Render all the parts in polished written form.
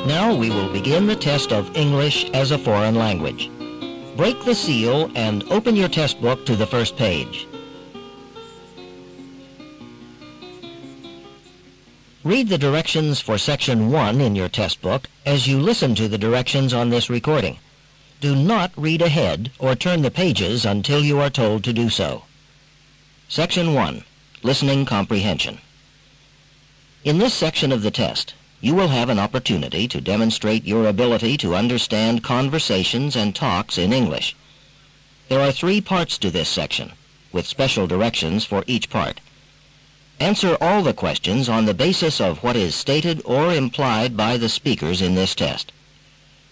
Now we will begin the test of English as a foreign language. Break the seal and open your test book to the first page. Read the directions for Section 1 in your test book as you listen to the directions on this recording. Do not read ahead or turn the pages until you are told to do so. Section 1. Listening Comprehension. In this section of the test, you will have an opportunity to demonstrate your ability to understand conversations and talks in English. There are 3 parts to this section, with special directions for each part. Answer all the questions on the basis of what is stated or implied by the speakers in this test.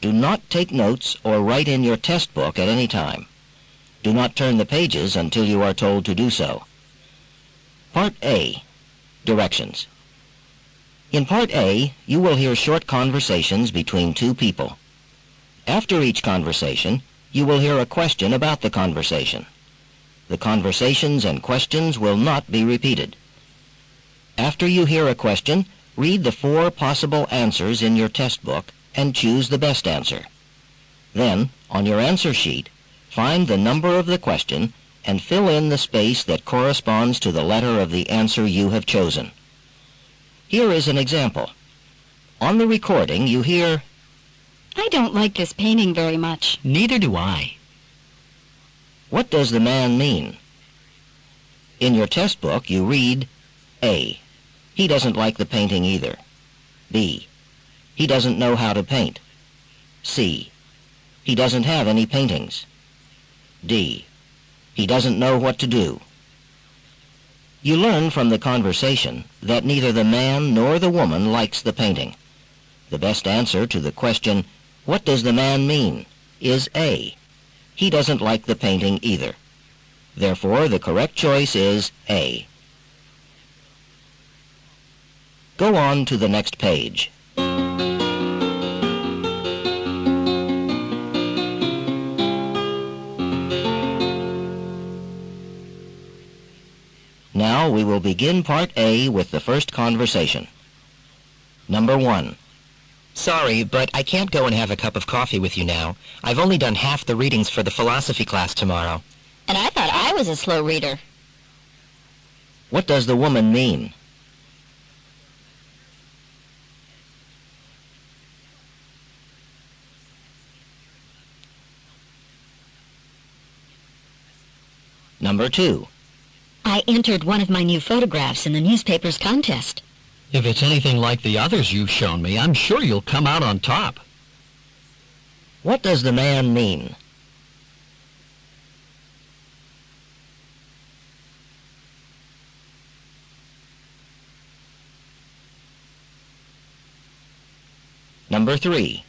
Do not take notes or write in your test book at any time. Do not turn the pages until you are told to do so. Part A. Directions. In Part A, you will hear short conversations between 2 people. After each conversation, you will hear a question about the conversation. The conversations and questions will not be repeated. After you hear a question, read the 4 possible answers in your test book and choose the best answer. Then, on your answer sheet, find the number of the question and fill in the space that corresponds to the letter of the answer you have chosen. Here is an example. On the recording, you hear, "I don't like this painting very much." Neither do I. What does the man mean? In your test book, you read, A. He doesn't like the painting either. B. He doesn't know how to paint. C. He doesn't have any paintings. D. He doesn't know what to do. You learn from the conversation that neither the man nor the woman likes the painting. The best answer to the question, "What does the man mean?" is A. He doesn't like the painting either. Therefore, the correct choice is A. Go on to the next page. Now we will begin Part A with the first conversation. Number 1. Sorry, but I can't go and have a cup of coffee with you now. I've only done half the readings for the philosophy class tomorrow. And I thought I was a slow reader. What does the woman mean? Number 2. I entered one of my new photographs in the newspaper's contest. If it's anything like the others you've shown me, I'm sure you'll come out on top. What does the man mean? Number 3.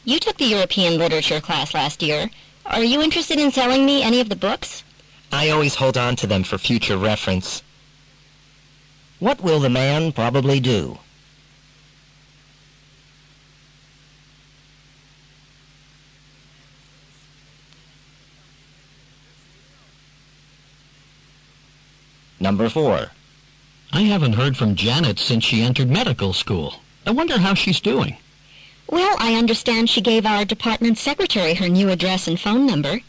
You took the European literature class last year. Are you interested in selling me any of the books? I always hold on to them for future reference. What will the man probably do? Number 4. I haven't heard from Janet since she entered medical school. I wonder how she's doing. Well, I understand she gave our department secretary her new address and phone number.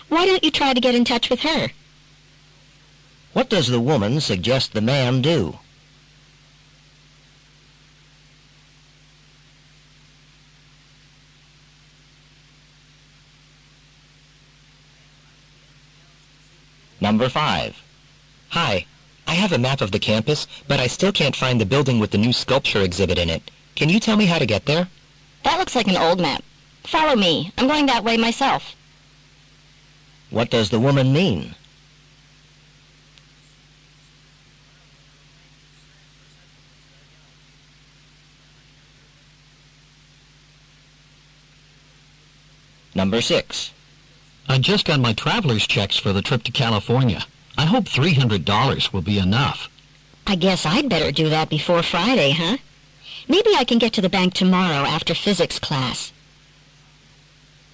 Why don't you try to get in touch with her? What does the woman suggest the man do? Number 5. Hi. I have a map of the campus, but I still can't find the building with the new sculpture exhibit in it. Can you tell me how to get there? That looks like an old map. Follow me. I'm going that way myself. What does the woman mean? Number 6. I just got my traveler's checks for the trip to California. I hope $300 will be enough. I guess I'd better do that before Friday, huh? Maybe I can get to the bank tomorrow after physics class.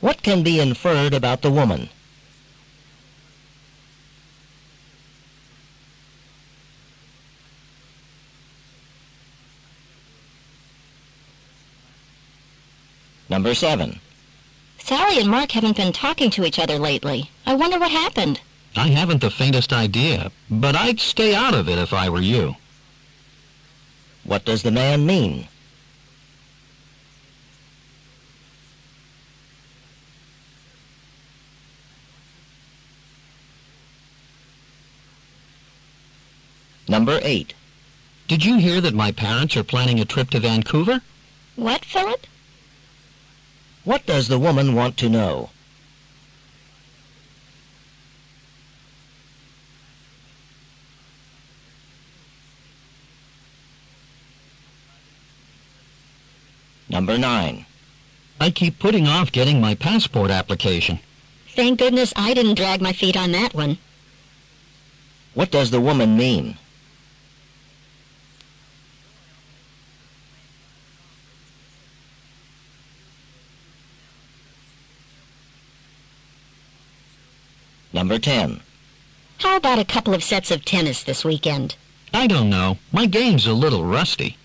What can be inferred about the woman? Number 7. Sally and Mark haven't been talking to each other lately. I wonder what happened. I haven't the faintest idea, but I'd stay out of it if I were you. What does the man mean? Number 8. Did you hear that my parents are planning a trip to Vancouver? What, Philip? What does the woman want to know? Number 9. I keep putting off getting my passport application. Thank goodness I didn't drag my feet on that one. What does the woman mean? Number 10. How about a couple of sets of tennis this weekend? I don't know. My game's a little rusty.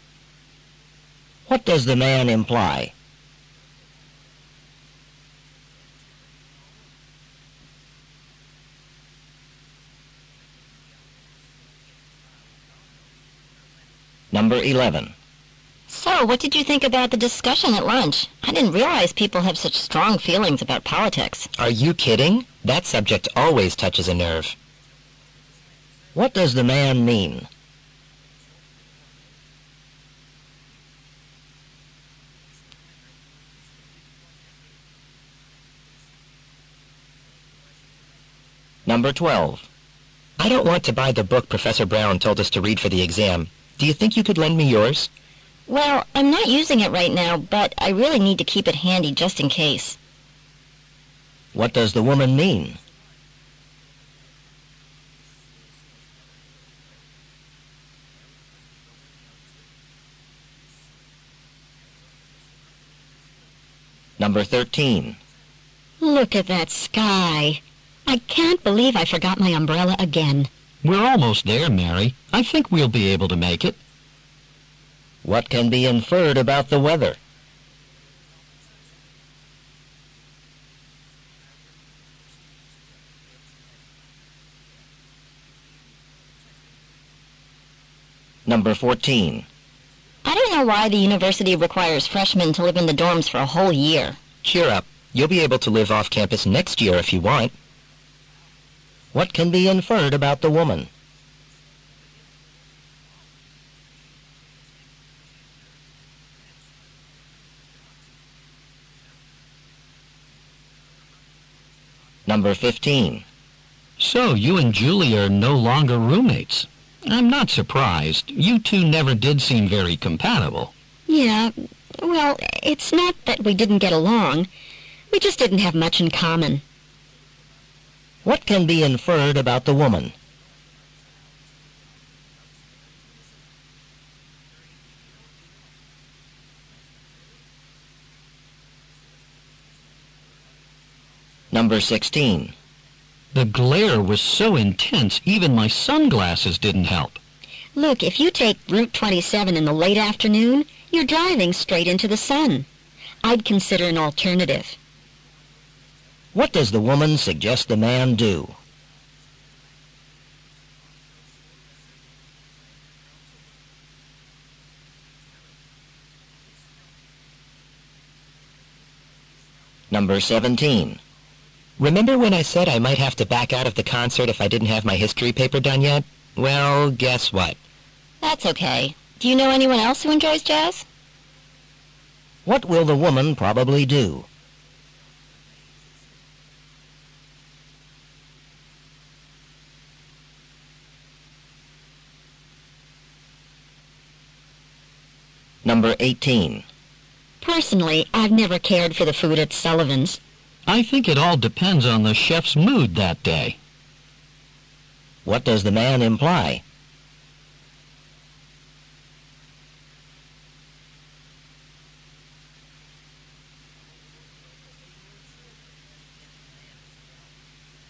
What does the man imply? Number 11. So, what did you think about the discussion at lunch? I didn't realize people have such strong feelings about politics. Are you kidding? That subject always touches a nerve. What does the man mean? Number 12. I don't want to buy the book Professor Brown told us to read for the exam. Do you think you could lend me yours? Well, I'm not using it right now, but I really need to keep it handy just in case. What does the woman mean? Number 13. Look at that sky. I can't believe I forgot my umbrella again. We're almost there, Mary. I think we'll be able to make it. What can be inferred about the weather? Number 14. I don't know why the university requires freshmen to live in the dorms for a whole year. Cheer up. You'll be able to live off campus next year if you want. What can be inferred about the woman? Number 15. So you and Julie are no longer roommates. I'm not surprised. You two never did seem very compatible. Yeah, well, it's not that we didn't get along. We just didn't have much in common. What can be inferred about the woman? Number 16. The glare was so intense, even my sunglasses didn't help. Look, if you take Route 27 in the late afternoon, you're driving straight into the sun. I'd consider an alternative. What does the woman suggest the man do? Number 17. Remember when I said I might have to back out of the concert if I didn't have my history paper done yet? Well, guess what? That's okay. Do you know anyone else who enjoys jazz? What will the woman probably do? Number 18. Personally, I've never cared for the food at Sullivan's. I think it all depends on the chef's mood that day. What does the man imply?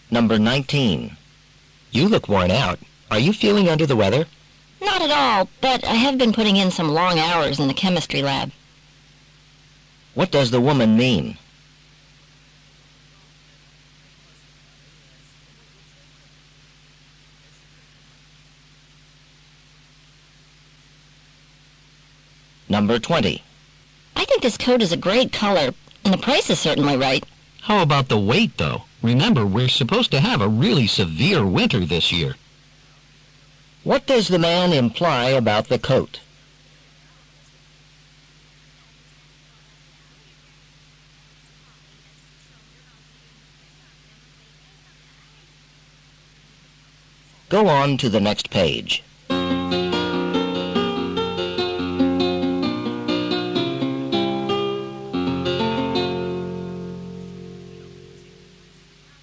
Number 19. You look worn out. Are you feeling under the weather? Not at all, but I have been putting in some long hours in the chemistry lab. What does the woman mean? Number 20. I think this coat is a great color, and the price is certainly right. How about the weight, though? Remember, we're supposed to have a really severe winter this year. What does the man imply about the coat? Go on to the next page.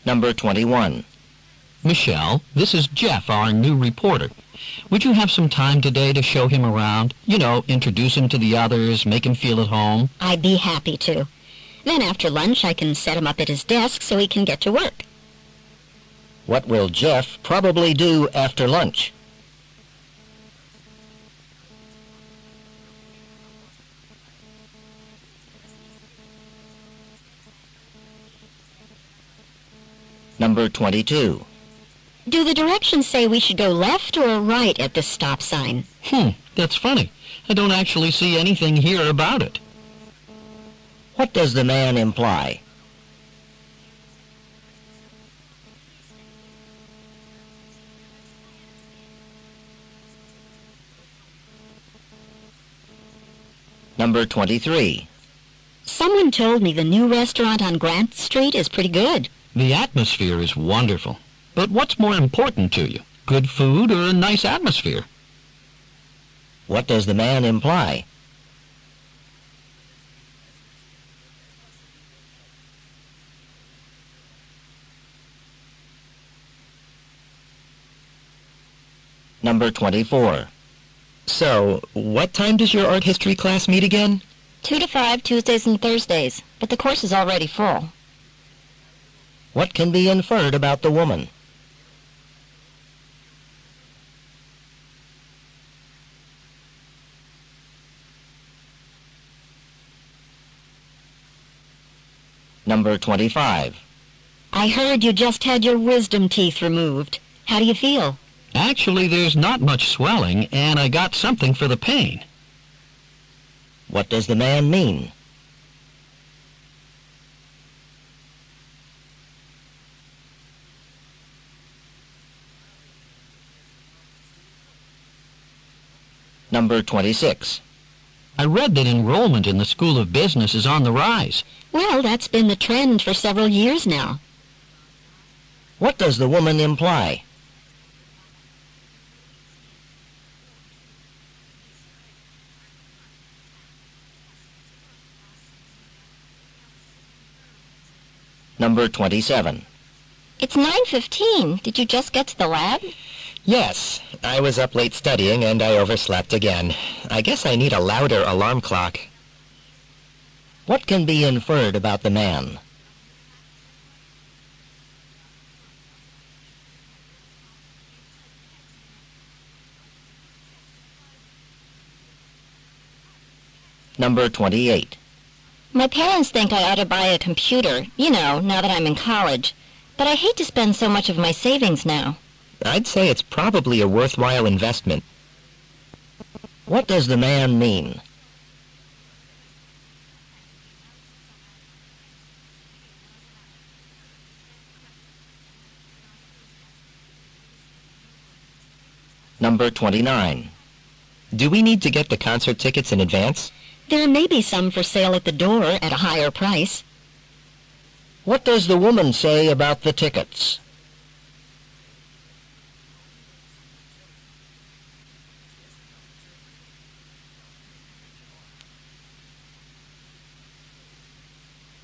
Number 21. Michelle, this is Jeff, our new reporter. Would you have some time today to show him around? You know, introduce him to the others, make him feel at home. I'd be happy to. Then after lunch I can set him up at his desk so he can get to work. What will Jeff probably do after lunch? Number 22. Do the directions say we should go left or right at this stop sign? That's funny. I don't actually see anything here about it. What does the man imply? Number 23. Someone told me the new restaurant on Grant Street is pretty good. The atmosphere is wonderful. But what's more important to you? Good food or a nice atmosphere? What does the man imply? Number 24. So, what time does your art history class meet again? 2 to 5 Tuesdays and Thursdays, but the course is already full. What can be inferred about the woman? Number 25. I heard you just had your wisdom teeth removed. How do you feel? Actually, there's not much swelling, and I got something for the pain. What does the man mean? Number 26. I read that enrollment in the School of Business is on the rise. Well, that's been the trend for several years now. What does the woman imply? Number 27. It's 9:15. Did you just get to the lab? Yes, I was up late studying and I overslept again. I guess I need a louder alarm clock. What can be inferred about the man? Number 28. My parents think I ought to buy a computer, you know, now that I'm in college. But I hate to spend so much of my savings now. I'd say it's probably a worthwhile investment. What does the man mean? Number 29. Do we need to get the concert tickets in advance? There may be some for sale at the door at a higher price. What does the woman say about the tickets?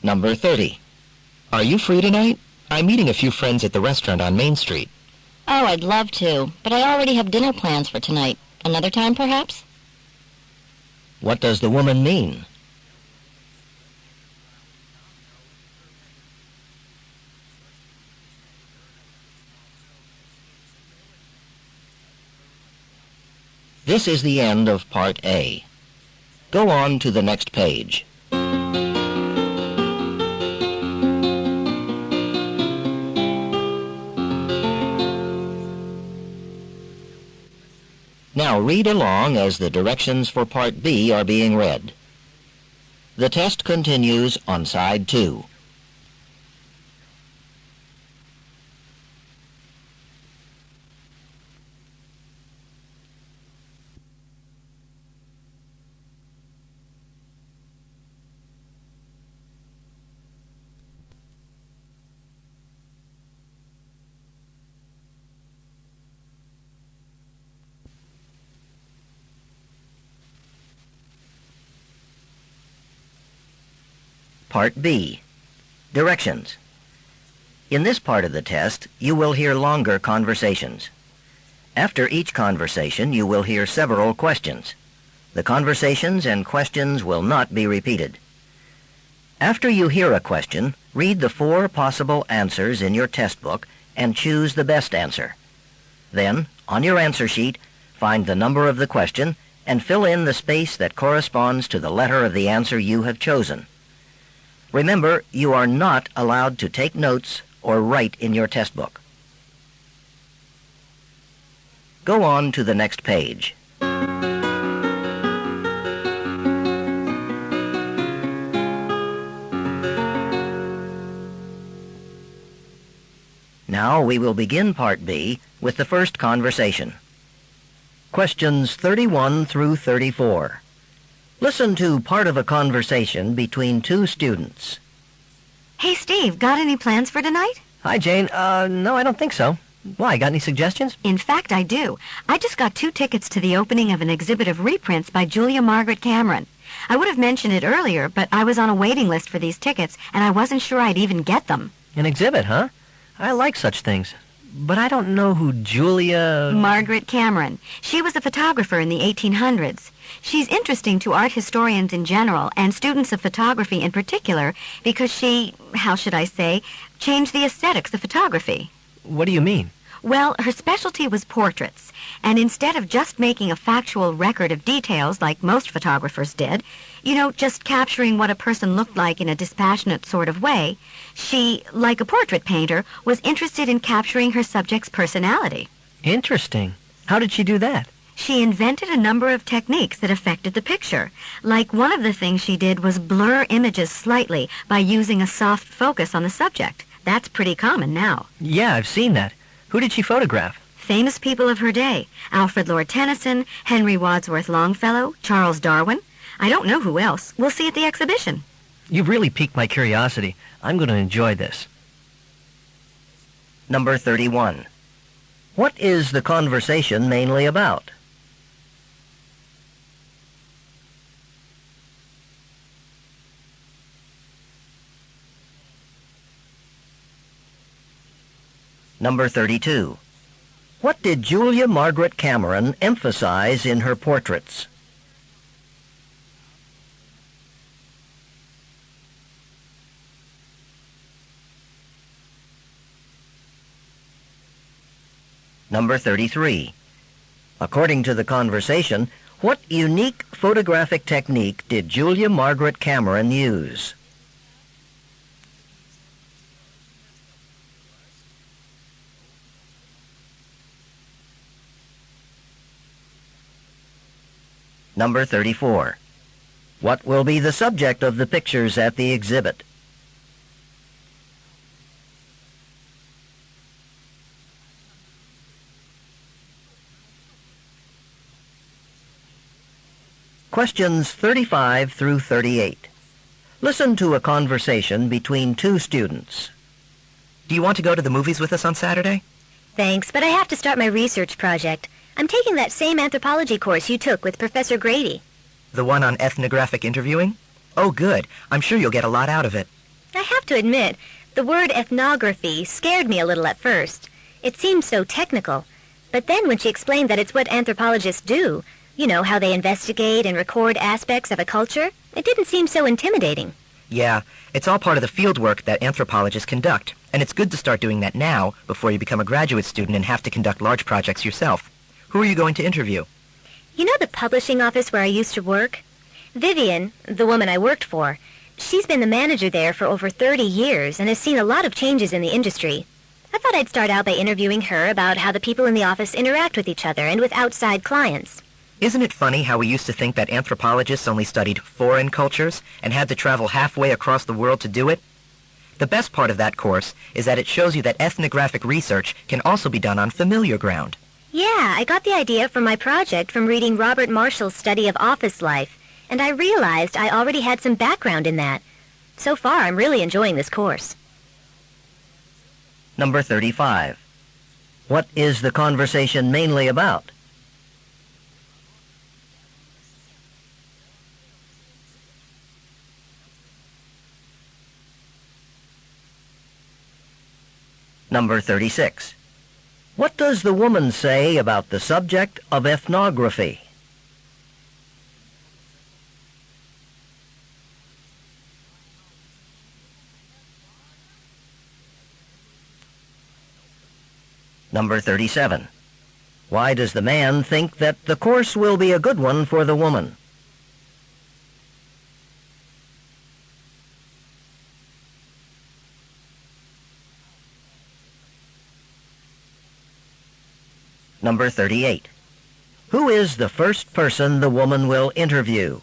Number 30. Are you free tonight? I'm meeting a few friends at the restaurant on Main Street. Oh, I'd love to, but I already have dinner plans for tonight. Another time, perhaps? What does the woman mean? This is the end of Part A. Go on to the next page. Now read along as the directions for Part B are being read. The test continues on side 2. Part B. Directions. In this part of the test, you will hear longer conversations. After each conversation, you will hear several questions. The conversations and questions will not be repeated. After you hear a question, read the 4 possible answers in your test book and choose the best answer. Then, on your answer sheet, find the number of the question and fill in the space that corresponds to the letter of the answer you have chosen. Remember, you are not allowed to take notes or write in your test book. Go on to the next page. Now we will begin Part B with the first conversation. Questions 31 through 34. Listen to part of a conversation between 2 students. Hey, Steve, got any plans for tonight? Hi, Jane. No, I don't think so. Why, got any suggestions? In fact, I do. I just got 2 tickets to the opening of an exhibit of reprints by Julia Margaret Cameron. I would have mentioned it earlier, but I was on a waiting list for these tickets, and I wasn't sure I'd even get them. An exhibit, huh? I like such things. But I don't know who Julia... Margaret Cameron. She was a photographer in the 1800s. She's interesting to art historians in general and students of photography in particular because she, how should I say, changed the aesthetics of photography. What do you mean? Well, her specialty was portraits, and instead of just making a factual record of details like most photographers did, just capturing what a person looked like in a dispassionate sort of way, she, like a portrait painter, was interested in capturing her subject's personality. Interesting. How did she do that? She invented a number of techniques that affected the picture. Like one of the things she did was blur images slightly by using a soft focus on the subject. That's pretty common now. Yeah, I've seen that. Who did she photograph? Famous people of her day. Alfred Lord Tennyson, Henry Wadsworth Longfellow, Charles Darwin. I don't know who else. We'll see at the exhibition. You've really piqued my curiosity. I'm going to enjoy this. Number 31. What is the conversation mainly about? Number 32. What did Julia Margaret Cameron emphasize in her portraits? Number 33. According to the conversation, what unique photographic technique did Julia Margaret Cameron use? Number 34. What will be the subject of the pictures at the exhibit? Questions 35 through 38. Listen to a conversation between 2 students. Do you want to go to the movies with us on Saturday? Thanks, but I have to start my research project. I'm taking that same anthropology course you took with Professor Grady. The one on ethnographic interviewing? Oh, good. I'm sure you'll get a lot out of it. I have to admit, the word ethnography scared me a little at first. It seemed so technical. But then when she explained that it's what anthropologists do, how they investigate and record aspects of a culture, it didn't seem so intimidating. Yeah, it's all part of the field work that anthropologists conduct, and it's good to start doing that now before you become a graduate student and have to conduct large projects yourself. Who are you going to interview? You know the publishing office where I used to work? Vivian, the woman I worked for, she's been the manager there for over 30 years and has seen a lot of changes in the industry. I thought I'd start out by interviewing her about how the people in the office interact with each other and with outside clients. Isn't it funny how we used to think that anthropologists only studied foreign cultures and had to travel halfway across the world to do it? The best part of that course is that it shows you that ethnographic research can also be done on familiar ground. Yeah, I got the idea for my project from reading Robert Marshall's study of office life, and I realized I already had some background in that. So far, I'm really enjoying this course. Number 35. What is the conversation mainly about? Number 36. What does the woman say about the subject of ethnography? Number 37. Why does the man think that the course will be a good one for the woman? Number 38. Who is the first person the woman will interview?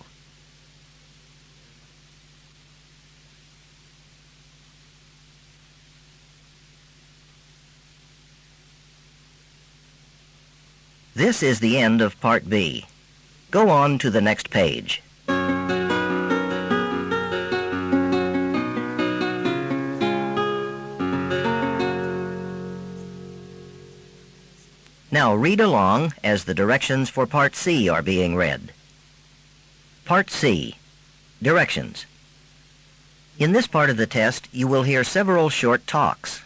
This is the end of Part B. Go on to the next page. Now read along as the directions for Part C are being read. Part C. Directions. In this part of the test, you will hear several short talks.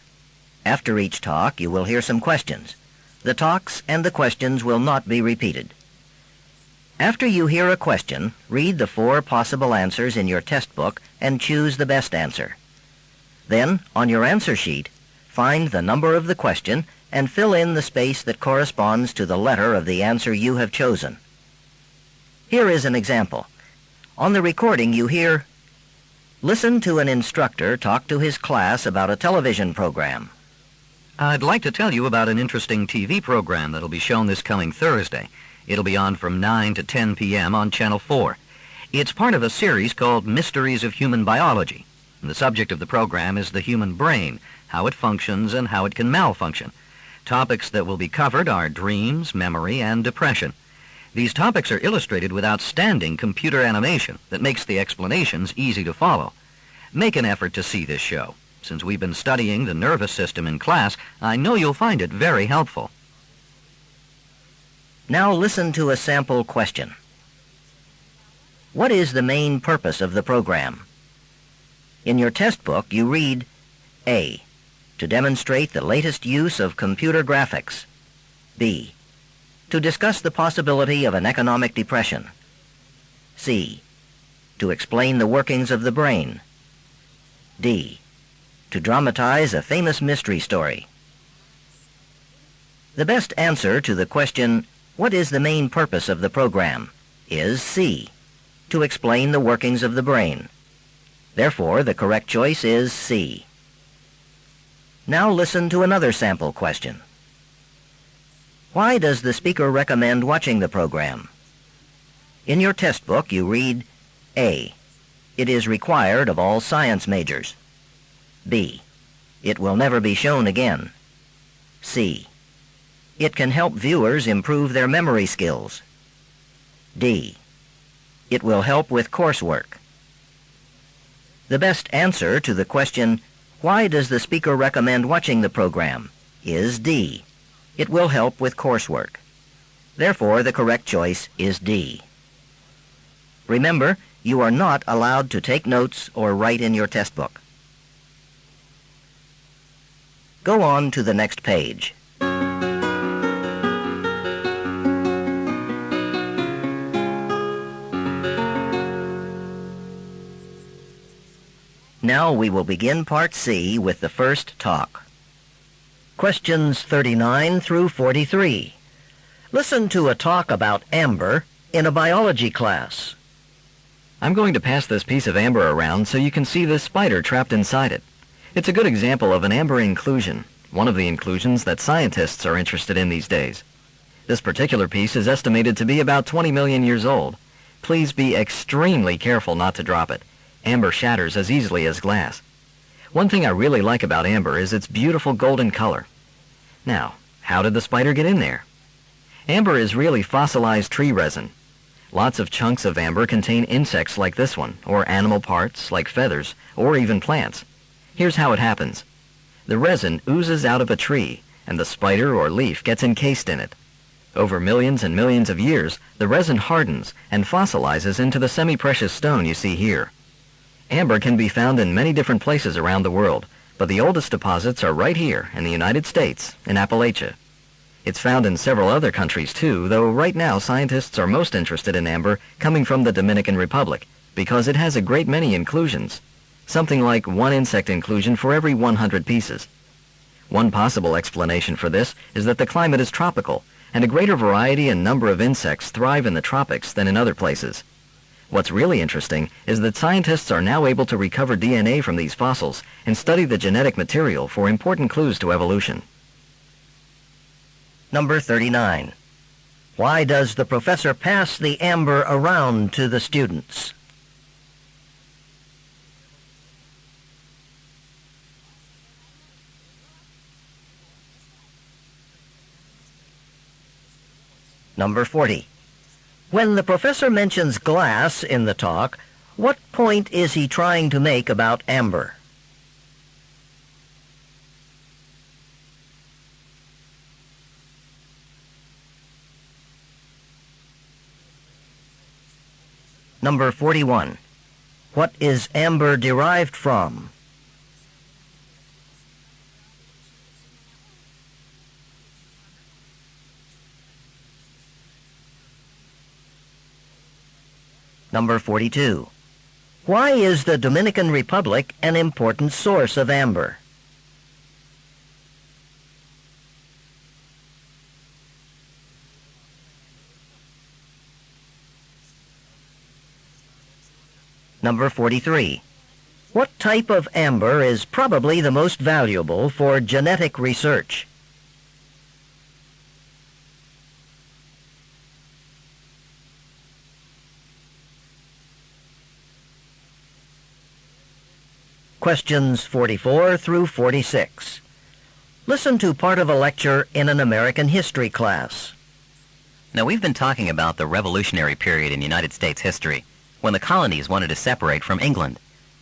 After each talk, you will hear some questions. The talks and the questions will not be repeated. After you hear a question, read the 4 possible answers in your test book and choose the best answer. Then, on your answer sheet, find the number of the question and fill in the space that corresponds to the letter of the answer you have chosen. Here is an example. On the recording you hear, "Listen to an instructor talk to his class about a television program." I'd like to tell you about an interesting TV program that'll be shown this coming Thursday. It'll be on from 9 to 10 p.m. on Channel 4. It's part of a series called Mysteries of Human Biology. And the subject of the program is the human brain, how it functions and how it can malfunction. Topics that will be covered are dreams, memory, and depression. These topics are illustrated with outstanding computer animation that makes the explanations easy to follow. Make an effort to see this show. Since we've been studying the nervous system in class, I know you'll find it very helpful. Now listen to a sample question. What is the main purpose of the program? In your test book, you read, A, to demonstrate the latest use of computer graphics. B, to discuss the possibility of an economic depression. C, to explain the workings of the brain. D, to dramatize a famous mystery story. The best answer to the question, what is the main purpose of the program, is C, to explain the workings of the brain. Therefore, the correct choice is C. Now listen to another sample question. Why does the speaker recommend watching the program? In your test book, you read, A, it is required of all science majors. B, it will never be shown again. C, it can help viewers improve their memory skills. D, it will help with coursework. The best answer to the question, why does the speaker recommend watching the program, is D, it will help with coursework. Therefore, the correct choice is D. Remember, you are not allowed to take notes or write in your test book. Go on to the next page. Now we will begin Part C with the first talk. Questions 39 through 43. Listen to a talk about amber in a biology class. I'm going to pass this piece of amber around so you can see this spider trapped inside it. It's a good example of an amber inclusion, one of the inclusions that scientists are interested in these days. This particular piece is estimated to be about 20 million years old. Please be extremely careful not to drop it. Amber shatters as easily as glass. One thing I really like about amber is its beautiful golden color. Now, how did the spider get in there? Amber is really fossilized tree resin. Lots of chunks of amber contain insects like this one, or animal parts like feathers, or even plants. Here's how it happens. The resin oozes out of a tree, and the spider or leaf gets encased in it. Over millions and millions of years, the resin hardens and fossilizes into the semi-precious stone you see here. Amber can be found in many different places around the world, but the oldest deposits are right here in the United States, in Appalachia. It's found in several other countries too, though right now scientists are most interested in amber coming from the Dominican Republic because it has a great many inclusions, something like 1 insect inclusion for every 100 pieces. One possible explanation for this is that the climate is tropical, and a greater variety and number of insects thrive in the tropics than in other places. What's really interesting is that scientists are now able to recover DNA from these fossils and study the genetic material for important clues to evolution. Number 39. Why does the professor pass the amber around to the students? Number 40. When the professor mentions glass in the talk, what point is he trying to make about amber? Number 41. What is amber derived from? Number 42. Why is the Dominican Republic an important source of amber? Number 43. What type of amber is probably the most valuable for genetic research? Questions 44 through 46. Listen to part of a lecture in an American history class. Now, we've been talking about the Revolutionary period in United States history, when the colonies wanted to separate from England.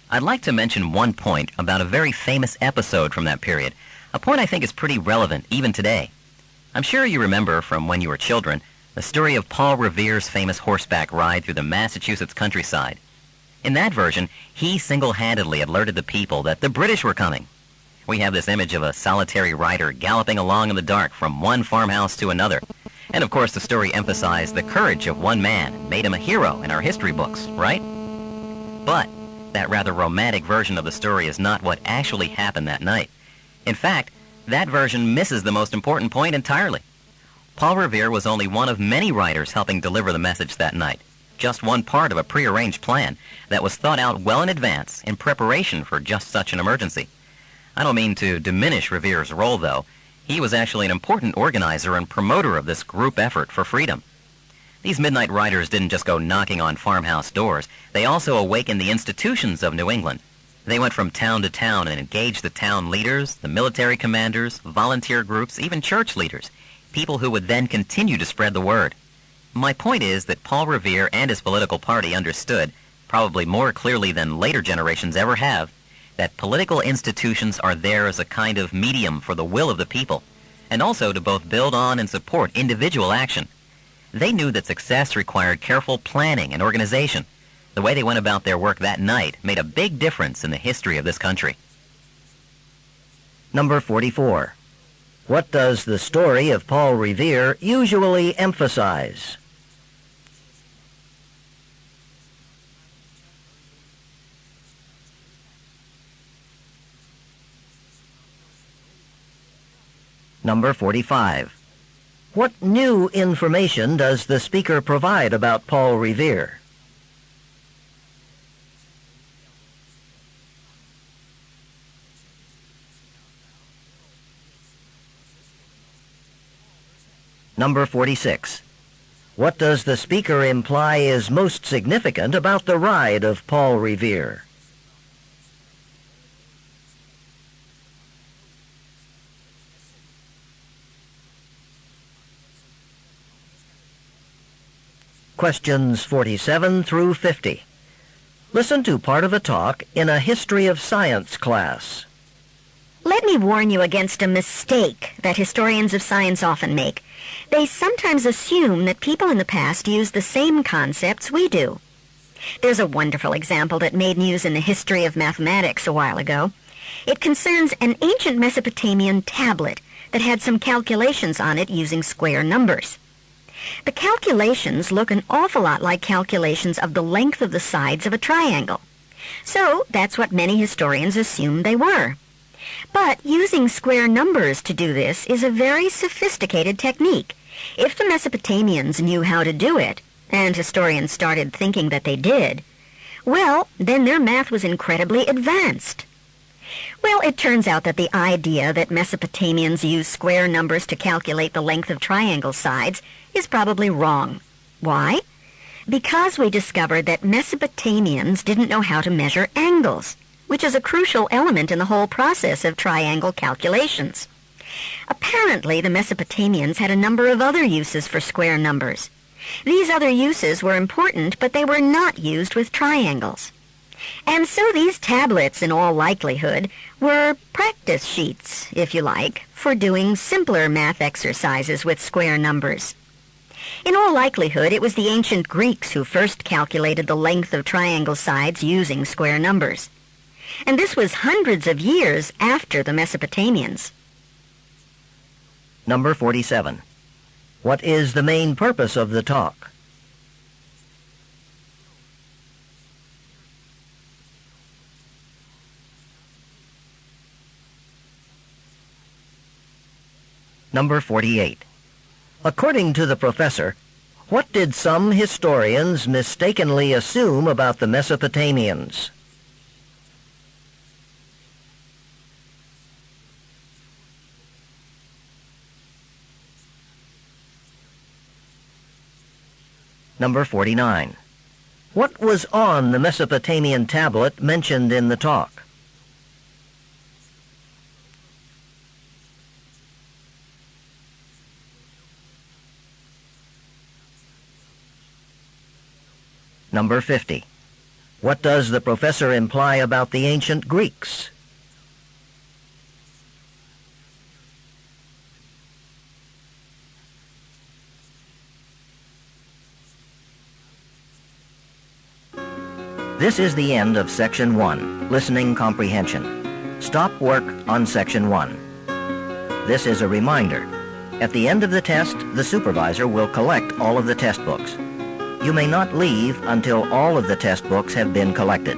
I'd like to mention one point about a very famous episode from that period, a point I think is pretty relevant even today. I'm sure you remember from when you were children the story of Paul Revere's famous horseback ride through the Massachusetts countryside. In that version, he single-handedly alerted the people that the British were coming. We have this image of a solitary rider galloping along in the dark from one farmhouse to another. And of course, the story emphasized the courage of one man and made him a hero in our history books, right? But that rather romantic version of the story is not what actually happened that night. In fact, that version misses the most important point entirely. Paul Revere was only one of many riders helping deliver the message that night, just one part of a prearranged plan that was thought out well in advance in preparation for just such an emergency. I don't mean to diminish Revere's role, though. He was actually an important organizer and promoter of this group effort for freedom. These midnight riders didn't just go knocking on farmhouse doors. They also awakened the institutions of New England. They went from town to town and engaged the town leaders, the military commanders, volunteer groups, even church leaders, people who would then continue to spread the word. My point is that Paul Revere and his political party understood, probably more clearly than later generations ever have, that political institutions are there as a kind of medium for the will of the people, and also to both build on and support individual action. They knew that success required careful planning and organization. The way they went about their work that night made a big difference in the history of this country. Number 44. What does the story of Paul Revere usually emphasize? Number 45. What new information does the speaker provide about Paul Revere? Number 46. What does the speaker imply is most significant about the ride of Paul Revere? Questions 47 through 50. Listen to part of a talk in a history of science class. Let me warn you against a mistake that historians of science often make. They sometimes assume that people in the past used the same concepts we do. There's a wonderful example that made news in the history of mathematics a while ago. It concerns an ancient Mesopotamian tablet that had some calculations on it using square numbers. The calculations look an awful lot like calculations of the length of the sides of a triangle. So that's what many historians assume they were. But using square numbers to do this is a very sophisticated technique. If the Mesopotamians knew how to do it, and historians started thinking that they did, well, then their math was incredibly advanced. Well, it turns out that the idea that Mesopotamians used square numbers to calculate the length of triangle sides is probably wrong. Why? Because we discovered that Mesopotamians didn't know how to measure angles, which is a crucial element in the whole process of triangle calculations. Apparently, the Mesopotamians had a number of other uses for square numbers. These other uses were important, but they were not used with triangles. And so these tablets, in all likelihood, were practice sheets, if you like, for doing simpler math exercises with square numbers. In all likelihood, it was the ancient Greeks who first calculated the length of triangle sides using square numbers. And this was hundreds of years after the Mesopotamians. Number 47. What is the main purpose of the talk? Number 48. According to the professor, what did some historians mistakenly assume about the Mesopotamians? Number 49. What was on the Mesopotamian tablet mentioned in the talk? Number 50. What does the professor imply about the ancient Greeks? This is the end of Section 1, Listening Comprehension. Stop work on Section 1. This is a reminder. At the end of the test, the supervisor will collect all of the test books. You may not leave until all of the test books have been collected.